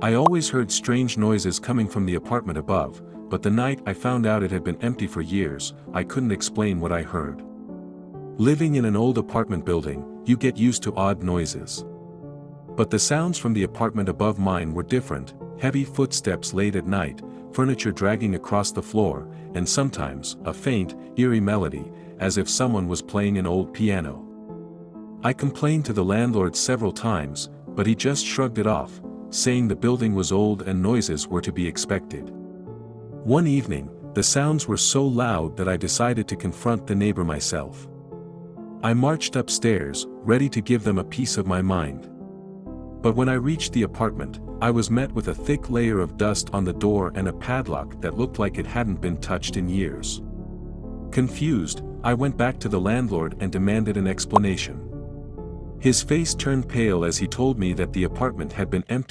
I always heard strange noises coming from the apartment above, but the night I found out it had been empty for years, I couldn't explain what I heard. Living in an old apartment building, you get used to odd noises. But the sounds from the apartment above mine were different: heavy footsteps late at night, furniture dragging across the floor, and sometimes, a faint, eerie melody, as if someone was playing an old piano. I complained to the landlord several times, but he just shrugged it off, saying the building was old and noises were to be expected. One evening, the sounds were so loud that I decided to confront the neighbor myself. I marched upstairs, ready to give them a piece of my mind. But when I reached the apartment, I was met with a thick layer of dust on the door and a padlock that looked like it hadn't been touched in years. Confused, I went back to the landlord and demanded an explanation. His face turned pale as he told me that the apartment had been empty